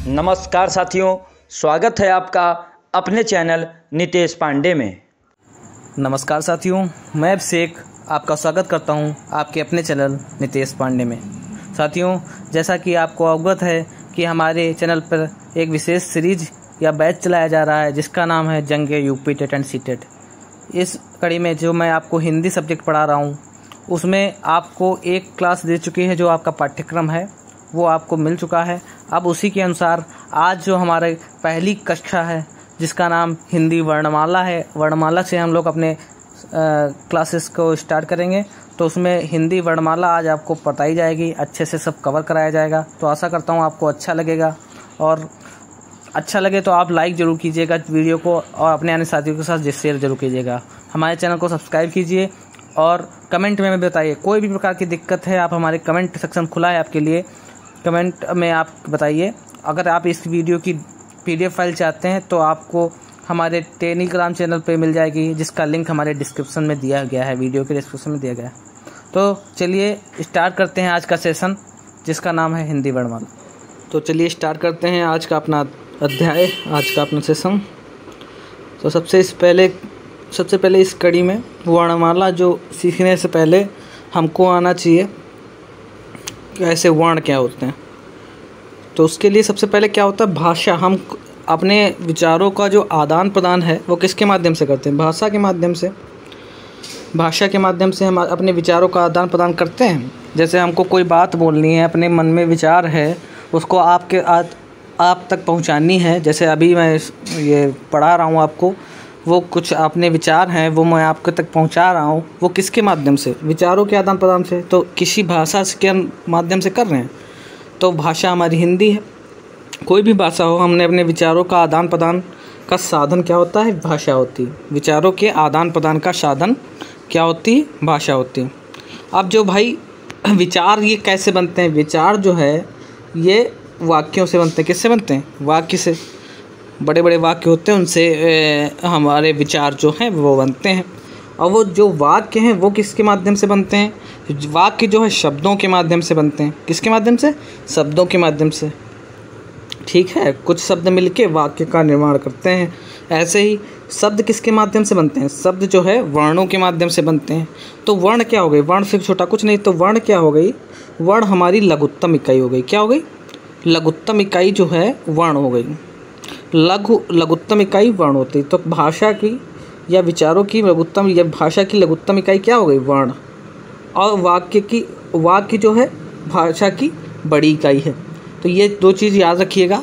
नमस्कार साथियों, स्वागत है आपका अपने चैनल नितेश पांडे में। नमस्कार साथियों, मैं अभिषेक आपका स्वागत करता हूं आपके अपने चैनल नितेश पांडे में। साथियों, जैसा कि आपको अवगत है कि हमारे चैनल पर एक विशेष सीरीज या बैच चलाया जा रहा है जिसका नाम है जंगे यूपी टेट एंड सीटेट। इस कड़ी में जो मैं आपको हिंदी सब्जेक्ट पढ़ा रहा हूं उसमें आपको एक क्लास दे चुकी है, जो आपका पाठ्यक्रम है वो आपको मिल चुका है। अब उसी के अनुसार आज जो हमारे पहली कक्षा है जिसका नाम हिंदी वर्णमाला है, वर्णमाला से हम लोग अपने क्लासेस को स्टार्ट करेंगे। तो उसमें हिंदी वर्णमाला आज आपको बताई जाएगी, अच्छे से सब कवर कराया जाएगा। तो आशा करता हूँ आपको अच्छा लगेगा, और अच्छा लगे तो आप लाइक ज़रूर कीजिएगा वीडियो को, और अपने अन्य साथियों के साथ शेयर जरूर कीजिएगा। हमारे चैनल को सब्सक्राइब कीजिए और कमेंट में बताइए कोई भी प्रकार की दिक्कत है, आप हमारे कमेंट सेक्शन खुला है आपके लिए। कमेंट में आप बताइए। अगर आप इस वीडियो की PDF फाइल चाहते हैं तो आपको हमारे टेलीग्राम चैनल पे मिल जाएगी, जिसका लिंक हमारे डिस्क्रिप्शन में दिया गया है, वीडियो के डिस्क्रिप्शन में दिया गया है। तो चलिए स्टार्ट करते हैं आज का सेशन जिसका नाम है हिंदी वर्णमाला। तो चलिए स्टार्ट करते हैं आज का अपना अध्याय, आज का अपना सेशन। तो सबसे पहले इस कड़ी में वर्णमाला जो सीखने से पहले हमको आना चाहिए कैसे वर्ण क्या होते हैं। तो उसके लिए सबसे पहले क्या होता है, भाषा। हम अपने विचारों का जो आदान प्रदान है वो किसके माध्यम से करते हैं? भाषा के माध्यम से। भाषा के माध्यम से हम अपने विचारों का आदान प्रदान करते हैं। जैसे हमको कोई बात बोलनी है, अपने मन में विचार है, उसको आप तक पहुंचानी है। जैसे अभी मैं ये पढ़ा रहा हूँ आपको, वो कुछ अपने विचार हैं वो मैं आपके तक पहुंचा रहा हूँ। वो किसके माध्यम से? विचारों के आदान प्रदान से। तो किसी भाषा के माध्यम से कर रहे हैं। तो भाषा हमारी हिंदी है। कोई भी भाषा हो, हमने अपने विचारों का आदान प्रदान का साधन क्या होता है? भाषा होती है। विचारों के आदान प्रदान का साधन क्या होती है? भाषा होती है। अब जो भाई विचार ये कैसे बनते हैं? विचार जो है ये वाक्यों से बनते हैं। किससे बनते हैं? वाक्य से। बड़े बड़े वाक्य होते हैं, उनसे हमारे विचार जो हैं वो बनते हैं। और वो जो वाक्य हैं वो किसके माध्यम से बनते हैं? वाक्य जो है शब्दों के माध्यम से बनते हैं। किसके माध्यम से? शब्दों के माध्यम से। ठीक है, कुछ शब्द मिलके वाक्य का निर्माण करते हैं। ऐसे ही शब्द किसके माध्यम से बनते हैं? शब्द जो है वर्णों के माध्यम से बनते हैं। तो वर्ण क्या हो गई? वर्ण से छोटा कुछ नहीं। तो वर्ण क्या हो गई? वर्ण हमारी लघुत्तम इकाई हो गई। क्या हो गई? लघुत्तम इकाई जो है वर्ण हो गई। लघुत्तम इकाई वर्ण होती है। तो भाषा की या विचारों की लघुत्तम या भाषा की लघुत्तम इकाई क्या हो गई? वर्ण। और वाक्य जो है भाषा की बड़ी इकाई है। तो ये दो चीज़ याद रखिएगा।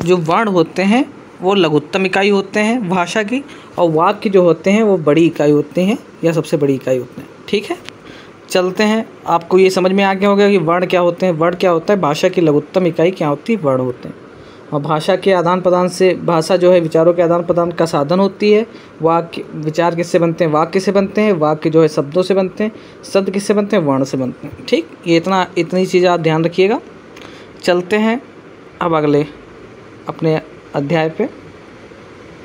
जो वर्ण होते हैं वो लघुत्तम इकाई होते हैं भाषा की, और वाक्य जो होते हैं वो बड़ी इकाई होते हैं या सबसे बड़ी इकाई होते हैं। ठीक है, चलते हैं। आपको ये समझ में आ गया होगा कि वर्ण क्या होते हैं। वर्ण क्या होता है? भाषा की लघुत्तम इकाई क्या होती है? वर्ण होते हैं। और भाषा के आदान प्रदान से, भाषा जो है विचारों के आदान प्रदान का साधन होती है। वाक्य, विचार किससे बनते हैं? वाक्य से बनते हैं। वाक्य जो है शब्दों से बनते हैं। शब्द किससे बनते हैं? वर्ण से बनते हैं। ठीक, ये इतनी चीज़ें आप ध्यान रखिएगा। चलते हैं अब अगले अपने अध्याय पे।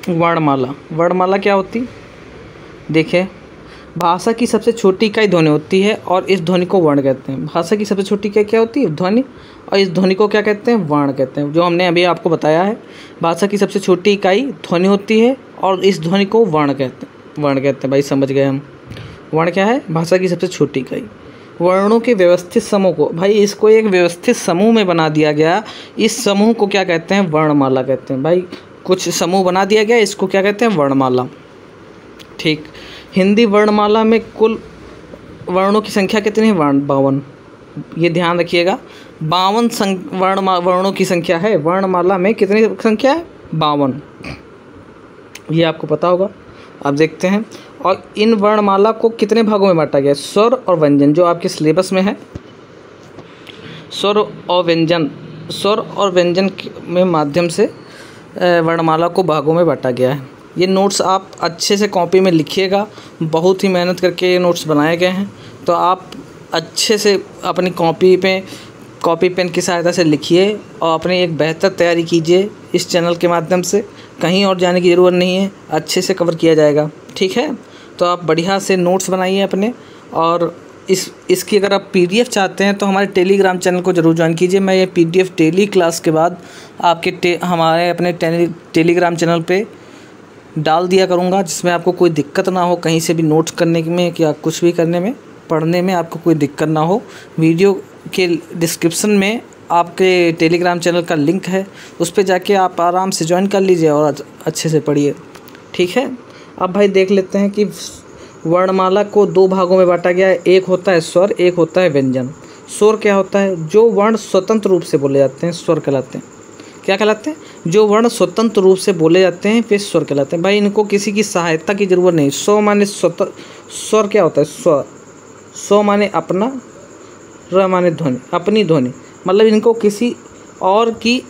वर्णमाला। वर्णमाला क्या होती? देखिए, भाषा की सबसे छोटी इकाई ध्वनि होती है और इस ध्वनि को वर्ण कहते हैं। भाषा की सबसे छोटी इकाई क्या होती है? ध्वनि। और इस ध्वनि को क्या कहते हैं? वर्ण कहते हैं। जो हमने अभी आपको बताया है, भाषा की सबसे छोटी इकाई ध्वनि होती है और इस ध्वनि को वर्ण कहते हैं। वर्ण कहते हैं। भाई समझ गए हम। वर्ण क्या है? भाषा की सबसे छोटी इकाई। वर्णों के व्यवस्थित समूह को, भाई इसको एक व्यवस्थित समूह में बना दिया गया। इस समूह को क्या कहते हैं? वर्णमाला कहते हैं। भाई कुछ समूह बना दिया गया, इसको क्या कहते हैं? वर्णमाला। ठीक, हिंदी वर्णमाला में कुल वर्णों की संख्या कितनी है? 52। ये ध्यान रखिएगा, 52 वर्णों की संख्या है। वर्णमाला में कितनी संख्या है? 52। ये आपको पता होगा। अब देखते हैं। और इन वर्णमाला को कितने भागों में बांटा गया? स्वर और व्यंजन, जो आपके सिलेबस में है। स्वर और व्यंजन में माध्यम से वर्णमाला को भागों में बांटा गया है। ये नोट्स आप अच्छे से कॉपी में लिखिएगा। बहुत ही मेहनत करके ये नोट्स बनाए गए हैं। तो आप अच्छे से अपनी कॉपी पेन की सहायता से लिखिए और अपनी एक बेहतर तैयारी कीजिए इस चैनल के माध्यम से। कहीं और जाने की ज़रूरत नहीं है, अच्छे से कवर किया जाएगा। ठीक है, तो आप बढ़िया से नोट्स बनाइए अपने, और इसकी अगर आप PDF चाहते हैं तो हमारे टेलीग्राम चैनल को ज़रूर ज्वाइन कीजिए। मैं ये PDF डेली क्लास के बाद आपके हमारे अपने टेलीग्राम चैनल पे डाल दिया करूँगा, जिसमें आपको कोई दिक्कत ना हो, कहीं से भी नोट्स करने में या कुछ भी करने में, पढ़ने में आपको कोई दिक्कत ना हो। वीडियो के डिस्क्रिप्शन में आपके टेलीग्राम चैनल का लिंक है, उस पर जाके आप आराम से ज्वाइन कर लीजिए और अच्छे से पढ़िए। ठीक है। अब भाई देख लेते हैं कि वर्णमाला को 2 भागों में बांटा गया है। एक होता है स्वर, एक होता है व्यंजन। स्वर क्या होता है? जो वर्ण स्वतंत्र रूप से बोले जाते हैं स्वर कहलाते हैं। क्या कहलाते हैं? जो वर्ण स्वतंत्र रूप से बोले जाते हैं वे स्वर कहलाते हैं। भाई इनको किसी की सहायता की जरूरत नहीं। स्व माने स्वतंत्र, स्वर क्या होता है? स्व माने अपना, र माने ध्वनि, अपनी ध्वनि। मतलब इनको किसी और की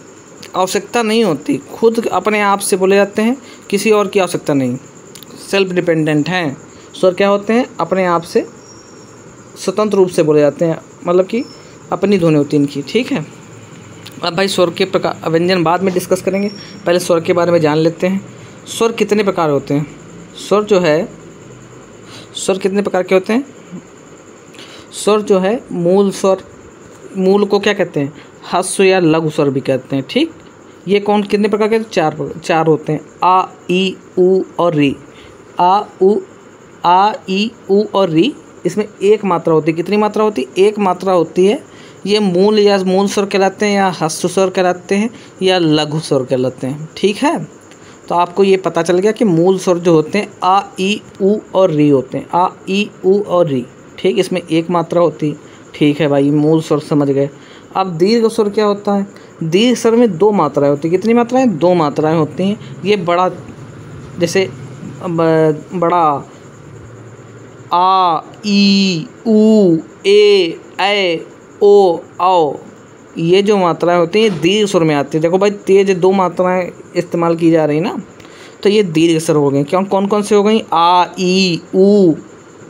आवश्यकता नहीं होती, खुद अपने आप से बोले जाते हैं, किसी और की आवश्यकता नहीं, सेल्फ डिपेंडेंट हैं। स्वर क्या होते हैं? अपने आप से स्वतंत्र रूप से बोले जाते हैं, मतलब कि अपनी ध्वनि होती है इनकी। ठीक है। अब भाई स्वर के प्रकार, व्यंजन बाद में डिस्कस करेंगे, पहले स्वर के बारे में जान लेते हैं। स्वर कितने प्रकार होते हैं? स्वर जो है, स्वर कितने प्रकार के होते हैं? स्वर जो है मूल स्वर, मूल को क्या कहते हैं? ह्रस्व या लघु स्वर भी कहते हैं। ठीक। ये कौन कितने प्रकार के? चार होते हैं। आ, ई, उ और री। आ, ई, उ और री। इसमें एक मात्रा होती है। कितनी मात्रा होती है? एक मात्रा होती है। ये मूल या मूल स्वर कहलाते हैं, या ह्रस्व स्वर कहलाते हैं, या लघु स्वर कहलाते हैं। ठीक है। तो आपको ये पता चल गया कि मूल स्वर जो होते हैं आ, ई, उ और री होते हैं। आ, ई, उ और री। ठीक। इसमें एक मात्रा होती है। ठीक है भाई, मूल स्वर समझ गए। अब दीर्घ स्वर क्या होता है? दीर्घ स्वर में 2 मात्राएं होती हैं। कितनी मात्राएं? 2 मात्राएं होती हैं। ये बड़ा, जैसे बड़ा आ, ई, उ, ए, ओ, औ, ये जो मात्राएं होती हैं दीर्घ स्वर में आती है। देखो भाई, तेज 2 मात्राएं इस्तेमाल की जा रही ना, तो ये दीर्घ स्वर हो गए। क्यों? कौन कौन से हो गई? आ, ई, उ,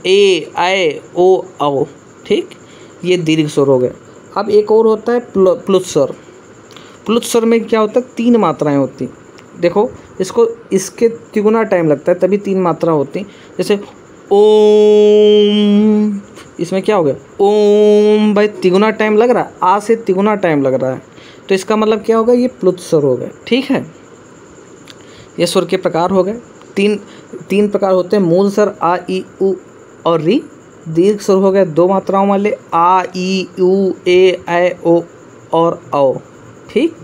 ए, ओ, औ। ठीक। ये दीर्घ स्वर हो गए। अब एक और होता है प्लुत स्वर। प्लुत स्वर में क्या होता है? 3 मात्राएं होती। देखो इसके तिगुना टाइम लगता है, तभी 3 मात्रा होती। जैसे ओम, इसमें क्या हो गया? ओम। भाई तिगुना टाइम लग रहा है, आ से तिगुना टाइम लग रहा है, तो इसका मतलब क्या होगा? ये प्लुत स्वर हो गए। ठीक है। ये स्वर के प्रकार हो गए। तीन प्रकार होते हैं। मूल स्वर आ, ई, उ और री। दीर्घ स्वर हो गए 2 मात्राओं वाले, आ, ई, उ, ए, ओ और औ। ठीक।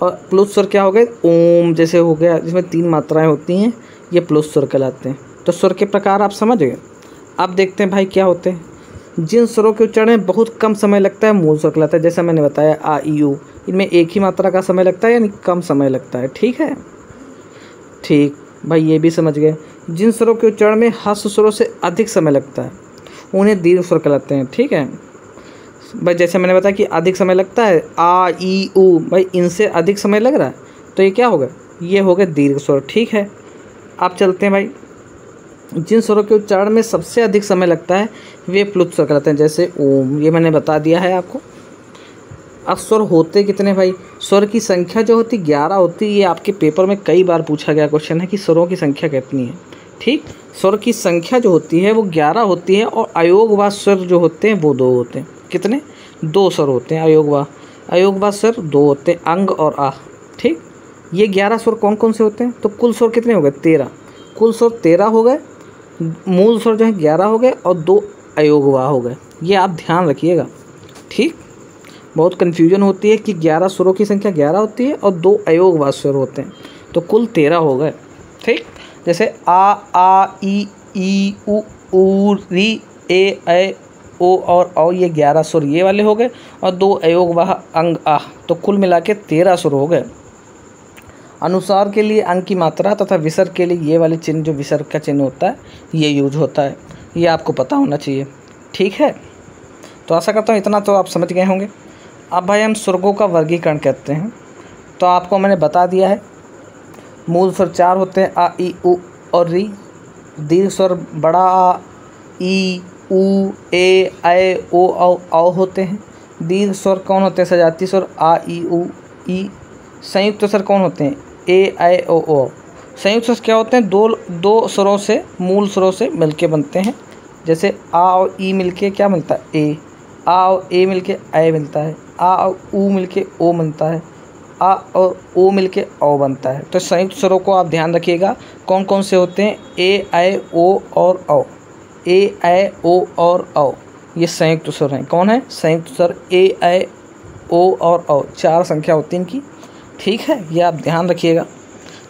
और प्लुत स्वर क्या हो गए? ओम जैसे हो गया, जिसमें 3 मात्राएं होती हैं, ये प्लुत स्वर कहलाते हैं। तो स्वर के प्रकार आप समझ गए। अब देखते हैं भाई क्या होते हैं। जिन स्वरों के उच्चारण में बहुत कम समय लगता है मूल स्वर कहलाता है। जैसा मैंने बताया आ, ई, उ, इनमें एक ही मात्रा का समय लगता है, यानी कम समय लगता है। ठीक है। ठीक भाई, ये भी समझ गए। जिन स्वरों के उच्चारण में ह्रस्व स्वरों से अधिक समय लगता है उन्हें दीर्घ स्वर कहलाते हैं। ठीक है भाई, जैसे मैंने बताया कि अधिक समय लगता है आ, ई, उ, भाई इनसे अधिक समय लग रहा है, तो ये क्या होगा? ये हो गए दीर्घ स्वर। ठीक है। आप चलते हैं भाई, जिन स्वरों के उच्चारण में सबसे अधिक समय लगता है वे प्लुत स्वर कहलाते हैं। जैसे ओम, ये मैंने बता दिया है आपको। अब स्वर होते कितने भाई? स्वर की संख्या जो होती 11 होती है। ये आपके पेपर में कई बार पूछा गया क्वेश्चन है कि स्वरों की संख्या कितनी है। ठीक। स्वर की संख्या जो होती है वो 11 होती है, और अयोगवा स्वर जो होते हैं वो 2 होते हैं। कितने? 2 स्वर होते हैं। अयोगवा स्वर 2 होते हैं, अंग और आ। ठीक। ये 11 स्वर कौन कौन से होते हैं? तो कुल स्वर कितने हो गए? 13। कुल स्वर 13 हो गए। मूल स्वर जो है 11 हो गए, और 2 अयोगवा हो गए। ये आप ध्यान रखिएगा। ठीक। बहुत कन्फ्यूजन होती है कि 11 स्वरों की संख्या 11 होती है और 2 अयोगवा स्वर होते हैं, तो कुल 13 हो गए। ठीक। जैसे आ, ई, उ, री, ए, ओ और औ, ये 11 स्वर ये वाले हो गए, और 2 अयोगवा अंग आ, तो कुल मिला के 13 स्वर हो गए। अनुसार के लिए अंग की मात्रा तथा विसर्ग के लिए ये वाले चिन्ह, जो विसर्ग का चिन्ह होता है, ये यूज होता है। ये आपको पता होना चाहिए। ठीक है। तो आशा करता हूँ इतना तो आप समझ गए होंगे। अब भाई हम स्वर्गों का वर्गीकरण कहते हैं, तो आपको मैंने बता दिया है। मूल स्वर 4 होते हैं, आ, ई, उ और री। दीर्घ स्वर बड़ा आ, ई, उ, ए, ओ, औ होते हैं। दीर्घ स्वर कौन होते हैं? सजाती स्वर आ, ई, उ, ई। संयुक्त स्वर कौन होते हैं? ए, ओ। संयुक्त स्वर क्या होते हैं? दो स्वरों से, मूल स्वरों से मिलके बनते हैं। जैसे आ और ई मिलके क्या मिलता है, ए। आ और ए मिलके ए मिलता है। आ और ऊ मिलके ओ बनता है। आ और ओ मिलके औ बनता है। तो संयुक्त स्वरों को आप ध्यान रखिएगा कौन कौन से होते हैं, ए, ऐ, ओ और औ। ए, ऐ, ओ और औ ये संयुक्त स्वर हैं। कौन है, संयुक्त स्वर ए, ऐ, ओ और औ। 4 संख्या होती है इनकी, ठीक है। ये आप ध्यान रखिएगा,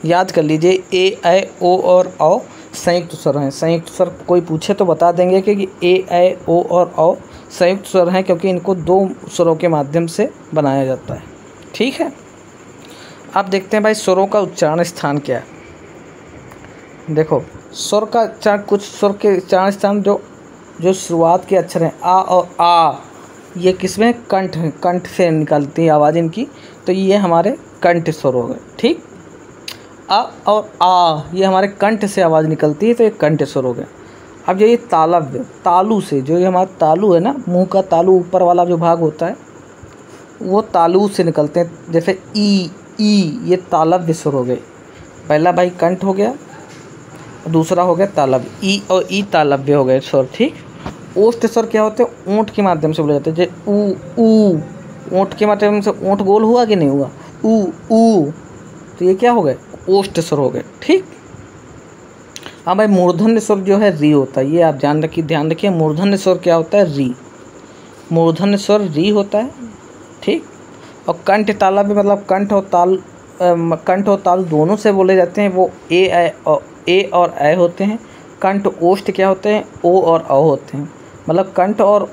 याद कर लीजिए। ए, ऐ, ओ और औ संयुक्त स्वर हैं। संयुक्त स्वर कोई पूछे तो बता देंगे कि ए, ऐ, ओ और औ संयुक्त स्वर हैं, क्योंकि इनको 2 स्वरों के माध्यम से बनाया जाता है, ठीक है। अब देखते हैं भाई स्वरों का उच्चारण स्थान क्या है। देखो स्वर का उच्चारण, कुछ स्वर के उच्चारण स्थान जो शुरुआत के अक्षर हैं आ और आ, ये किसमें, कंठ, कंठ से निकलती है आवाज़ इनकी, तो ये हमारे कंठ स्वर हो गए, ठीक। आ और आ ये हमारे कंठ से आवाज़ निकलती है, तो ये कंठ स्वर हो गए। अब ये तालव्य, तालु से, जो ये हमारा तालु है ना, मुंह का तालु ऊपर वाला जो भाग होता है, वो तालु से निकलते हैं। जैसे ई, ये तालव्य स्वर हो गए। पहला भाई कंठ हो गया, दूसरा हो गया तालव्य। ई और ई तालव्य हो गए स्वर, ठीक। ओष्ठ स्वर क्या होते हैं, ऊँट के माध्यम से बोले जाते हैं। जैसे ऊ, ऊँट के माध्यम से ऊँट गोल हुआ कि नहीं हुआ, ऊ, तो ये क्या हो गए, ओष्ठ स्वर हो गए, ठीक। अब भाई मूर्धन्य स्वर जो है री होता है, ये आप ध्यान रखिए। मूर्धन्य स्वर क्या होता है, री। मूर्धन्य स्वर री होता है, ठीक। और कंठ तालव्य मतलब कंठ और ताल दोनों से बोले जाते हैं, वो ए और ऐ होते हैं। कंठ ओष्ठ क्या होते हैं, ओ और औ होते हैं। मतलब कंठ और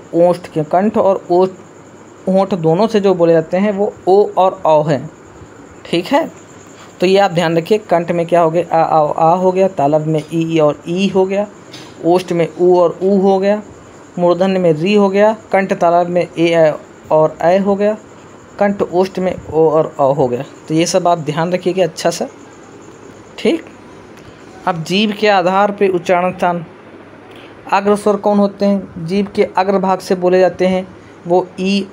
ओष्ठ दोनों से जो बोले जाते हैं वो ओ और औ हैं, ठीक है। तो ये आप ध्यान रखिए। कंठ में क्या हो गया, आ हो गया। तालव्य में ई और ई हो गया। ओष्ठ में ऊ और ऊ हो गया। मूर्धन्य में री हो गया। कंठ तालव्य में ए और ऐ हो गया। कंठ ओष्ठ में ओ और औ हो गया। तो ये सब आप ध्यान रखिएगा अच्छा सा, ठीक। अब जीभ के आधार पे उच्चारण स्थान, अग्र स्वर कौन होते हैं, जीभ के अग्र भाग से बोले जाते हैं, वो ई,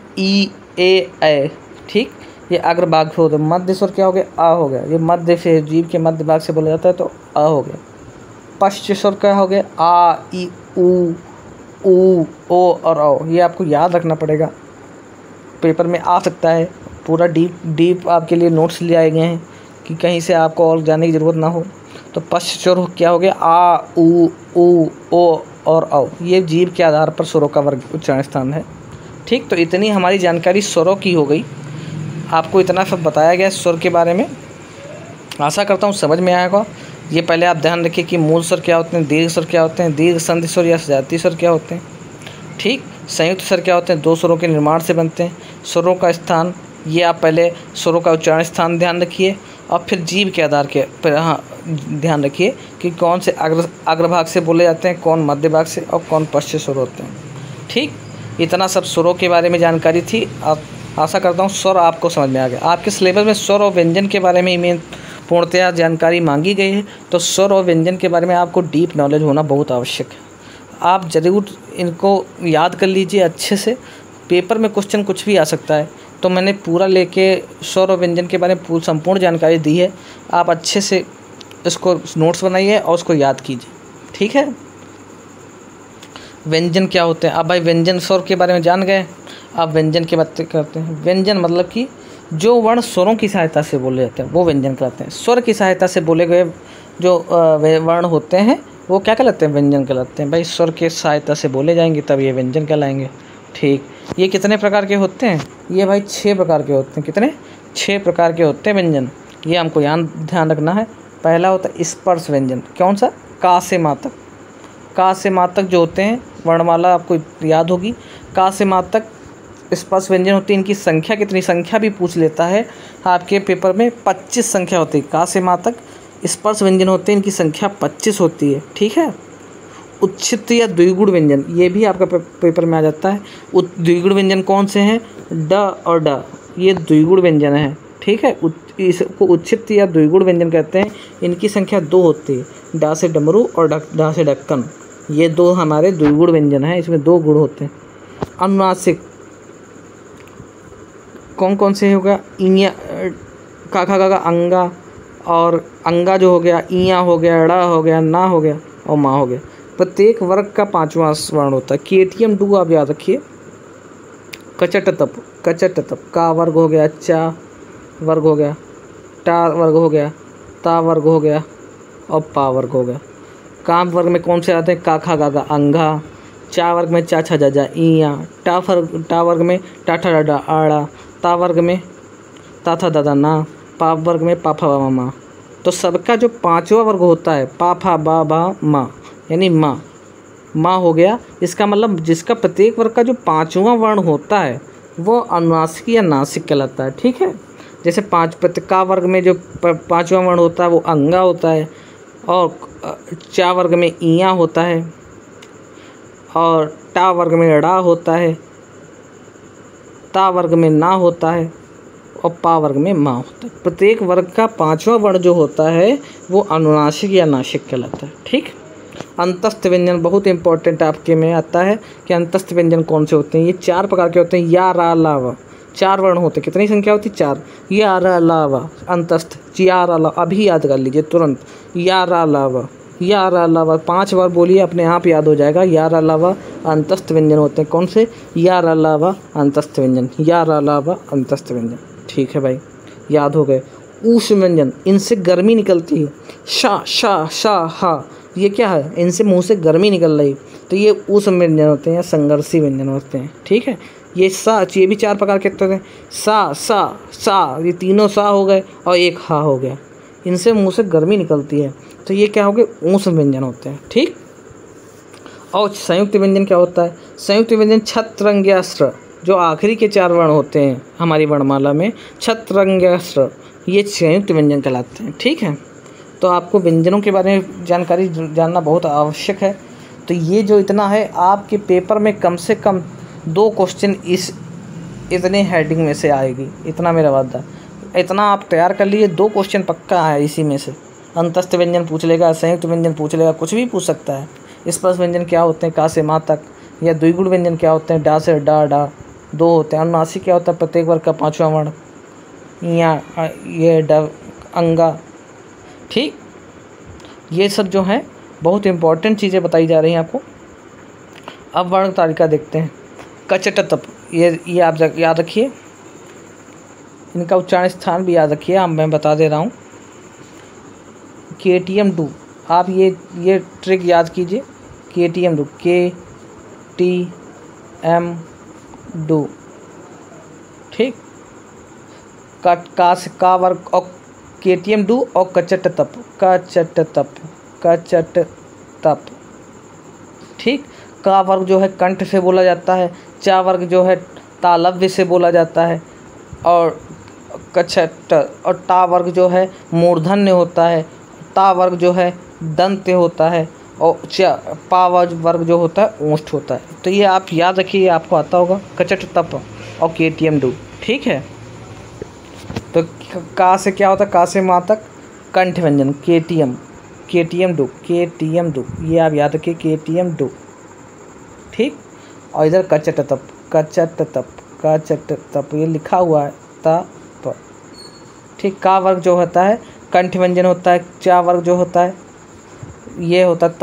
ए, ऐ, ठीक। ये अग्र भाग से होते हैं। मध्य स्वर क्या हो गया, आ हो गया। ये मध्य से, जीभ के मध्य भाग से बोला जाता है, तो आ हो गया। पश्च स्वर क्या हो गया, आ, ई, ऊ, ओ और औ। ये आपको याद रखना पड़ेगा, पेपर में आ सकता है। पूरा डीप आपके लिए नोट्स ले आए गए हैं कि कहीं से आपको और जाने की ज़रूरत ना हो। तो पश्च स्वर क्या हो गया, आ, ऊ, ओ और औ। ये जीभ के आधार पर स्वरों का वर्ग उच्चारण स्थान है, ठीक। तो इतनी हमारी जानकारी स्वरों की हो गई। आपको इतना सब बताया गया स्वर के बारे में, आशा करता हूँ समझ में आएगा। ये पहले आप ध्यान रखिए कि मूल स्वर क्या होते हैं, दीर्घ स्वर क्या होते हैं, दीर्घ संधि स्वर या सजातीय स्वर क्या होते हैं, ठीक। संयुक्त स्वर क्या होते हैं, 2 स्वरों के निर्माण से बनते हैं। स्वरों का स्थान, ये आप पहले स्वरों का उच्चारण स्थान ध्यान रखिए, और फिर जीभ के आधार के पर ध्यान रखिए कि कौन से अग्रभाग से बोले जाते हैं, कौन मध्य भाग से, और कौन पश्च स्वर होते हैं, ठीक। इतना सब स्वरों के बारे में जानकारी थी। आप आशा करता हूँ स्वर आपको समझ में आ गया। आपके सिलेबस में स्वर और व्यंजन के बारे में मेन पूर्णतया जानकारी मांगी गई है, तो स्वर और व्यंजन के बारे में आपको डीप नॉलेज होना बहुत आवश्यक है। आप ज़रूर इनको याद कर लीजिए अच्छे से। पेपर में क्वेश्चन कुछ भी आ सकता है, तो मैंने पूरा लेके स्वर और व्यंजन के बारे में संपूर्ण जानकारी दी है। आप अच्छे से इसको नोट्स बनाइए और उसको याद कीजिए, ठीक है। व्यंजन क्या होते हैं, अब भाई व्यंजन स्वर के बारे में जान गए। अब व्यंजन की बात करते हैं। व्यंजन मतलब कि जो वर्ण स्वरों की सहायता से बोले जाते हैं वो व्यंजन कहलाते हैं। स्वर की सहायता से बोले गए जो वर्ण होते हैं वो क्या कहलाते हैं, व्यंजन कहलाते हैं। भाई स्वर के सहायता से बोले जाएंगे तब ये व्यंजन कहलाएंगे, ठीक। ये कितने प्रकार के होते हैं, ये भाई 6 प्रकार के होते हैं। कितने, 6 प्रकार के होते हैं व्यंजन। ये हमको ध्यान रखना है। पहला होता है स्पर्श व्यंजन। कौन सा, का से मा तक। का से मा तक जो होते हैं वर्णमाला आपको याद होगी। का से मा तक स्पर्श व्यंजन होती है। इनकी संख्या कितनी, संख्या भी पूछ लेता है आपके पेपर में। 25 संख्या होती है। का से मा तक स्पर्श व्यंजन होते हैं, इनकी संख्या 25 होती है, ठीक है। उच्छिष्ट या द्विगुण व्यंजन, ये भी आपका पेपर में आ जाता है। द्विगुण व्यंजन कौन से हैं, ड और ड, ये द्विगुण व्यंजन है, ठीक है। इसको उच्छिष्ट या द्विगुण व्यंजन कहते हैं। इनकी संख्या 2 होती है, डा से डमरू और डा से ढक्कन। ये 2 हमारे द्विगुण व्यंजन हैं, इसमें 2 गुण होते हैं। अनुनासिक कौन कौन से होगा, इया, का अंगा, और अंगा जो हो गया, इया हो गया, ड़ा हो गया, ना हो गया और माँ हो गया। प्रत्येक वर्ग का 5वां वर्ण होता है। केटीएम डू आप याद रखिए। कचट तप का वर्ग हो गया, चा वर्ग हो गया, टा वर्ग हो गया, ता वर्ग हो गया और पा वर्ग हो गया। काम वर्ग में कौन से आते हैं? का खा गा गा अंघा। चा वर्ग में चा छा जा जा ईया। टा वर्ग में टा ठा डा डा आड़ा। ता वर्ग में ता था दादा ना। पा वर्ग में पा फा बा मा। तो सबका जो 5वां वर्ग होता है पा फा बा बा मा यानी माँ हो गया। इसका मतलब जिसका प्रत्येक वर्ग का जो 5वां वर्ण होता है वो अनुनासिक या नासिक कहलाता है। ठीक है, जैसे का वर्ग में जो 5वां वर्ण होता है वो अंगा होता है, और चा वर्ग में ईया होता है, और टा वर्ग में ड़ा होता है, ता वर्ग में ना होता है और पा वर्ग में माँ होता है। प्रत्येक वर्ग का 5वां वर्ण जो होता है वो अनुनासिक या नासिक कहलाता है। ठीक, अंतस्थ व्यंजन बहुत इंपॉर्टेंट आपके में आता है कि अंतस्थ व्यंजन कौन से होते हैं। ये 4 प्रकार के होते हैं। या रा ला वा 4 वर्ण होते हैं। कितनी संख्या होती है? 4। या रा ला वा अंतस्थ, या रा ला, अभी याद कर लीजिए तुरंत। या रा ला वा, या रा ला वा 5 बार बोलिए, अपने आप याद हो जाएगा। या रा ला वा अंतस्थ व्यंजन होते हैं। कौन से? या रा ला वा अंतस्थ व्यंजन, या रा ला वा अंतस्थ व्यंजन। ठीक है भाई, याद हो गए। ऊष् व्यंजन, इनसे गर्मी निकलती है। शा शा शा हा, ये क्या है? इनसे मुंह से गर्मी निकल रही, तो ये ऊष्म व्यंजन होते हैं या संघर्षी व्यंजन होते हैं। ठीक है, ये ये भी 4 प्रकार के होते हैं। सा सा सा, ये तीनों सा हो गए और एक हा हो गया। इनसे मुंह से गर्मी निकलती है, तो ये क्या हो गए? ऊष्म व्यंजन होते हैं। ठीक, और संयुक्त व्यंजन क्या होता है? संयुक्त व्यंजन छत्रंग्यास्त्र, जो आखिरी के 4 वर्ण होते हैं हमारी वर्णमाला में, छत्रंग्यास्त्र, ये संयुक्त व्यंजन कहलाते हैं। ठीक है, तो आपको व्यंजनों के बारे में जानकारी जानना बहुत आवश्यक है। तो ये जो इतना है, आपके पेपर में कम से कम 2 क्वेश्चन इतने हेडिंग में से आएगी, इतना मेरा वादा। इतना आप तैयार कर लीजिए, 2 क्वेश्चन पक्का है इसी में से। अंतस्थ व्यंजन पूछ लेगा, संयुक्त व्यंजन पूछ लेगा, कुछ भी पूछ सकता है। स्पर्श व्यंजन क्या होते हैं? का से माँ तक। या द्विगुण व्यंजन क्या होते हैं? डा से डा 2 होते हैं। अनुनासिक क्या होता है? प्रत्येक वर्ग का 5वां वर्ण, या ये ड अंगा। ठीक, ये सब जो है बहुत इंपॉर्टेंट चीज़ें बताई जा रही हैं आपको। अब वर्ण तालिका देखते हैं। कचट तप, ये आप याद रखिए, इनका उच्चारण स्थान भी याद रखिए। अब मैं बता दे रहा हूँ। केटीएम डू, आप ये ट्रिक याद कीजिए। KTM do, KTM do. ठीक, का वर्ग और केटीएम डू और कचट तप, कचट तप। ठीक, का वर्ग जो है कंठ से बोला जाता है, चा वर्ग जो है तालव्य से बोला जाता है, और कचट और टा वर्ग जो है मूर्धन्य होता है, ता वर्ग जो है दंत्य होता है, और पा वर्ग जो होता है ओष्ठ होता है। तो ये आप याद रखिए, आपको आता होगा कचट तप और केटीएम डू। ठीक है, तो का से क्या होता है? का से माँ तक कंठ व्यंजन, केटीएम डू, ये आप याद रखिए, केटीएम डू। ठीक, और इधर कचट तप, ये लिखा हुआ है तप। ठीक, का वर्ग जो होता है कंठ व्यंजन होता है, चा वर्ग जो होता है ये होता है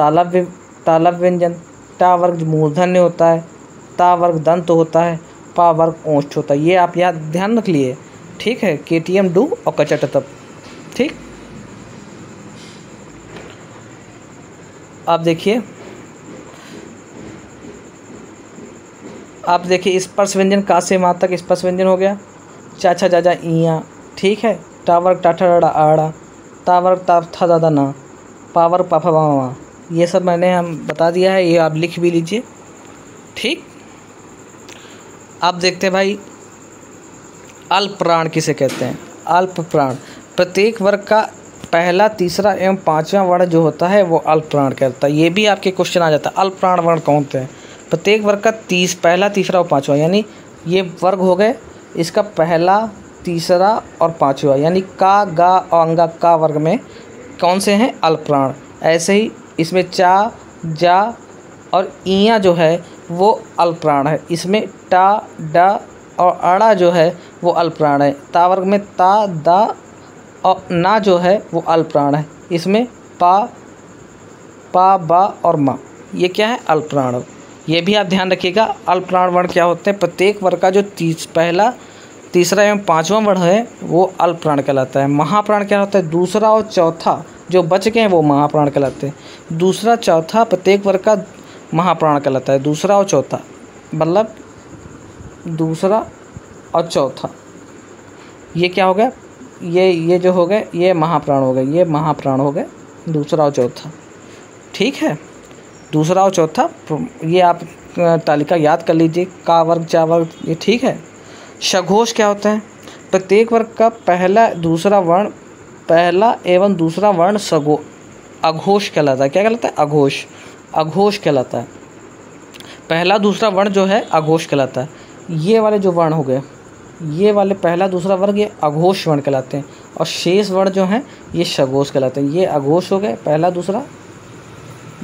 तालव्य व्यंजन, टा वर्ग मूर्धन्य होता है, ता वर्ग दंत होता है, पा वर्ग ओष्ठ होता है। ये आप याद ध्यान रख लिए। ठीक है, केटीएम डू और कचट तप। ठीक, आप देखिए स्पर्श व्यंजन का से माँ तक स्पर्श व्यंजन हो गया। चा छा जा जा ईया। ठीक है, टा वर्ग टा ठा डा आड़ा, ता वर्ग ता था दादा ना, पा वर्ग पा फा बा मा। ये सब मैंने हम बता दिया है, ये आप लिख भी लीजिए। ठीक, आप देखते हैं भाई अल्प प्राण किसे कहते हैं? अल्प प्राण, प्रत्येक वर्ग का पहला, तीसरा एवं 5वां वर्ण जो होता है वो अल्प प्राण कहता है। ये भी आपके क्वेश्चन आ जाता है, अल्प प्राण वर्ण कौन से हैं? प्रत्येक वर्ग का पहला, तीसरा और 5वां, यानी ये वर्ग हो गए। इसका पहला, तीसरा और 5वां, यानी का, गा और अंगा का वर्ग में कौन से हैं? अल्प प्राण। ऐसे ही इसमें चा, जा और ईया जो है वो अल्प प्राण है। इसमें टा, डा और अड़ा जो है वो अल्प प्राण है। ता वर्ग में ता, दा और ना जो है वो अल्प प्राण है। इसमें पा, बा और मा। ये क्या है? अल्पप्राण। ये भी आप ध्यान रखिएगा, अल्पप्राण वर्ण क्या होते हैं? प्रत्येक वर्ग का जो पहला, तीसरा एवं पाँचवा वर्ण है वो अल्पप्राण कहलाता है। महाप्राण क्या होता है? दूसरा और चौथा जो बच गए हैं वो महाप्राण कहलाते हैं। दूसरा चौथा प्रत्येक वर्ग का महाप्राण कहलाता है। दूसरा और चौथा मतलब दूसरा और चौथा ये क्या हो गया? ये जो हो गए ये महाप्राण हो गए, ये महाप्राण हो गए दूसरा और चौथा। ठीक है, दूसरा और चौथा ये आप तालिका याद कर लीजिए, का वर्ग, चा वर्ग, ये ठीक है। सघोष क्या होता है? प्रत्येक वर्ग का पहला एवं दूसरा वर्ण अघोष कहलाता है। क्या कहलाता है? अघोष। अघोष कहलाता है। पहला दूसरा वर्ण जो है अघोष कहलाता है। ये वाले जो वर्ण हो गए, ये वाले पहला दूसरा वर्ग ये अघोष वर्ण कहलाते हैं, और शेष वर्ण जो हैं ये सघोष कहलाते हैं। ये अघोष हो गए पहला दूसरा।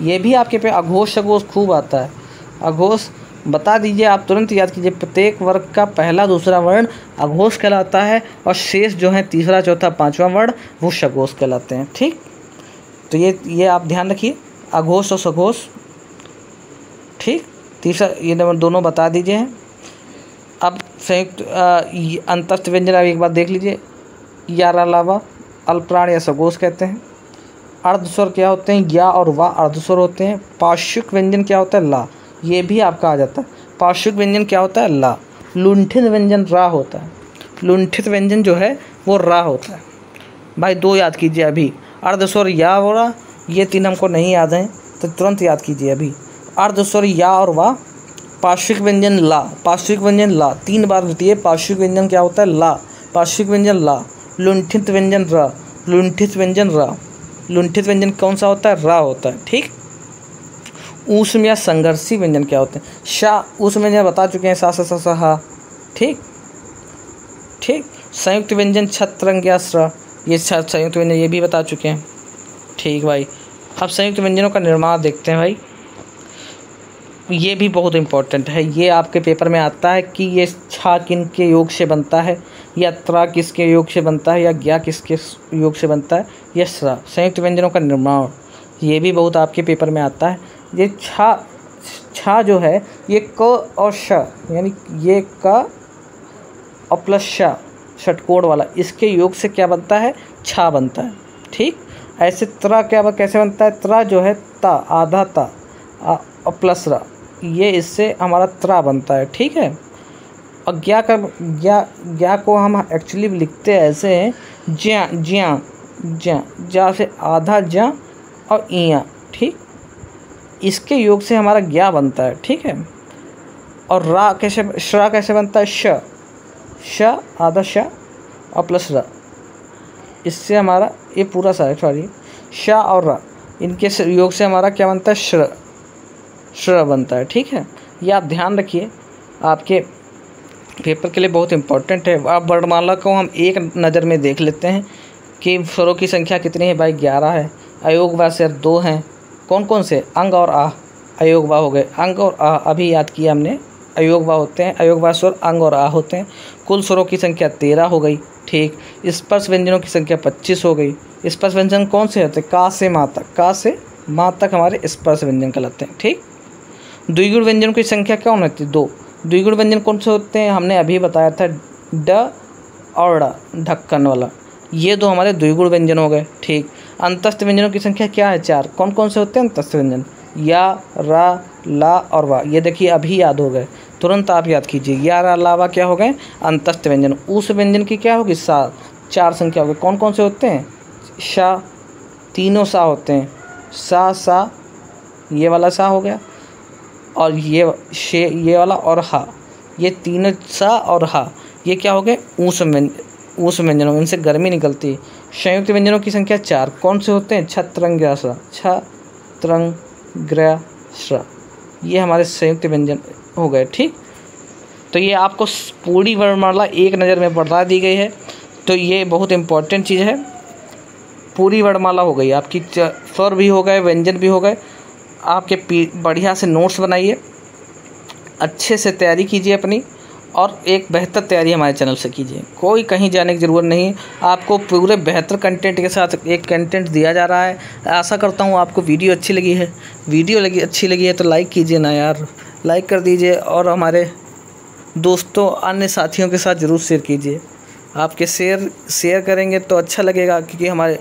ये भी आपके पे अघोष सघोष खूब आता है। अघोष बता दीजिए, आप तुरंत याद कीजिए, प्रत्येक वर्ग का पहला दूसरा वर्ण अघोष कहलाता है, और शेष जो है तीसरा चौथा पाँचवा वर्ण वो सघोष कहलाते हैं। ठीक, तो ये आप ध्यान रखिए, अघोष और सघोष। ठीक, तीसरा ये नंबर दोनों बता दीजिए। अब संयुक्त अंतस्थ व्यंजन आप एक बार देख लीजिए। यार अलावा अल्पप्राण या सघोष कहते हैं। अर्धस्वर क्या होते हैं? या और वा अर्धस्वर होते हैं। पार्श्विक व्यंजन क्या होता है? ला। ये भी आपका आ जाता है। पार्श्विक व्यंजन क्या होता है? ला। लुंठित व्यंजन रा होता है। लुंठित व्यंजन जो है वो रा होता है। भाई दो याद कीजिए अभी, अर्धस्वर या और रा, ये तीन हमको नहीं याद हैं तो तुरंत याद कीजिए अभी। अर्धस्वर या और वा, पार्श्विक व्यंजन ला। पार्श्विक व्यंजन ला, 3 बार होती है। पार्श्विक व्यंजन क्या होता है? ला। पार्श्विक व्यंजन ला। लुंठित व्यंजन रा। लुंठित व्यंजन रा। लुंठित व्यंजन कौन सा होता है? रा होता है। ठीक, ऊष्म या संघर्षी व्यंजन क्या होते हैं? शा। ऊष्म व्यंजन बता चुके हैं, सा सा सा सा हा। ठीक ठीक। संयुक्त व्यंजन छत्रंग या स्र, ये संयुक्त व्यंजन ये भी बता चुके हैं। ठीक भाई, अब संयुक्त व्यंजनों का निर्माण देखते हैं भाई। ये भी बहुत इम्पोर्टेंट है, ये आपके पेपर में आता है कि ये छा किन के योग से बनता है, या त्रा किसके योग से बनता है, या ज्ञा किसके योग से बनता है, या स्रा। संयुक्त व्यंजनों का निर्माण ये भी बहुत आपके पेपर में आता है। ये छा जो है ये क और श, यानी ये क और प्लस श, षटकोण वाला, इसके योग से क्या बनता है? छा बनता है। ठीक, ऐसे त्रा कैसे बनता है? त्रा जो है ता, आधा ता और प्लस रा, ये इससे हमारा त्रा बनता है। ठीक है, और ज्ञा को हम एक्चुअली लिखते ऐसे हैं, ज्या ज्या ज्या, ज्या से आधा ज्या और इया। ठीक, इसके योग से हमारा ज्ञा बनता है। ठीक है, और रा कैसे, श्रा कैसे बनता है? श आधा श और प्लस रा, इससे हमारा ये पूरा सा है, सॉरी, श और रा, इनके योग से हमारा क्या बनता है? श्र बनता है। ठीक है, ये आप ध्यान रखिए, आपके पेपर के लिए बहुत इम्पोर्टेंट है। अब वर्णमाला को हम एक नज़र में देख लेते हैं कि स्वरों की संख्या कितनी है। भाई 11 है। अयोग व स्वर 2 हैं। कौन कौन से? अंग और आ। अयोग व हो गए, अंग और आ अभी याद किया हमने। अयोग व होते हैं, अयोग व स्वर अंग और आ होते हैं। कुल स्वरों की संख्या 13 हो गई। ठीक, स्पर्श व्यंजनों की संख्या 25 हो गई। स्पर्श व्यंजन कौन से होते हैं? का से माँ तक, का से माँ तक हमारे स्पर्श व्यंजन कहलाते हैं। ठीक, द्विगुण व्यंजनों की संख्या कौन होती है? 2। द्विगुण व्यंजन कौन से होते हैं? हमने अभी बताया था, ड और ड़, ढक्कन वाला, ये 2 हमारे द्विगुण व्यंजन हो गए। ठीक, अंतस्थ व्यंजनों की संख्या क्या है? 4। कौन कौन से होते हैं अंतस्थ व्यंजन? या, रा, ला और वा। ये देखिए अभी याद हो गए, तुरंत आप याद कीजिए। या, रा, ला, वा क्या हो गए? अंतस्थ व्यंजन। उस व्यंजन की क्या होगी? सा। 4 संख्या हो गई। कौन कौन से होते हैं? शा, तीनों सा होते हैं। सा सा, ये वाला सा हो गया, और ये शे, ये वाला, और हा, ये तीनों सा और हा, ये क्या हो गए? ऊष्म व्यंजनों, इनसे गर्मी निकलती है। संयुक्त व्यंजनों की संख्या 4। कौन से होते हैं? छत्रंग ग्र स्र, छत्रंग ग्र स्र, ये हमारे संयुक्त व्यंजन हो गए। ठीक, तो ये आपको पूरी वर्णमाला एक नज़र में बता दी गई है, तो ये बहुत इम्पोर्टेंट चीज़ है। पूरी वर्णमाला हो गई आपकी, स्वर भी हो गए, व्यंजन भी हो गए। आपके बढ़िया से नोट्स बनाइए, अच्छे से तैयारी कीजिए अपनी, और एक बेहतर तैयारी हमारे चैनल से कीजिए। कोई कहीं जाने की ज़रूरत नहीं, आपको पूरे बेहतर कंटेंट के साथ एक कंटेंट दिया जा रहा है। आशा करता हूँ आपको वीडियो अच्छी लगी है। अच्छी लगी है तो लाइक कीजिए ना यार, लाइक कर दीजिए और हमारे दोस्तों अन्य साथियों के साथ ज़रूर शेयर कीजिए। आपके शेयर करेंगे तो अच्छा लगेगा, क्योंकि हमारे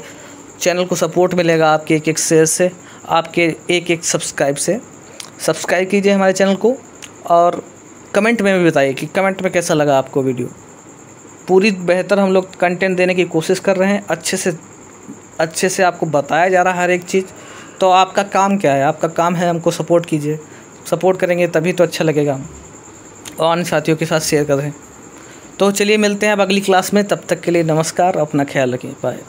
चैनल को सपोर्ट मिलेगा आपके एक शेयर से, आपके एक सब्सक्राइब से। सब्सक्राइब कीजिए हमारे चैनल को और कमेंट में भी बताइए कि कमेंट में कैसा लगा आपको वीडियो। पूरी बेहतर हम लोग कंटेंट देने की कोशिश कर रहे हैं, अच्छे से आपको बताया जा रहा है हर एक चीज़। तो आपका काम क्या है? आपका काम है हमको सपोर्ट कीजिए। सपोर्ट करेंगे तभी तो अच्छा लगेगा, और अन्य साथियों के साथ शेयर करें। तो चलिए मिलते हैं अब अगली क्लास में, तब तक के लिए नमस्कार, अपना ख्याल रखिए, बाय।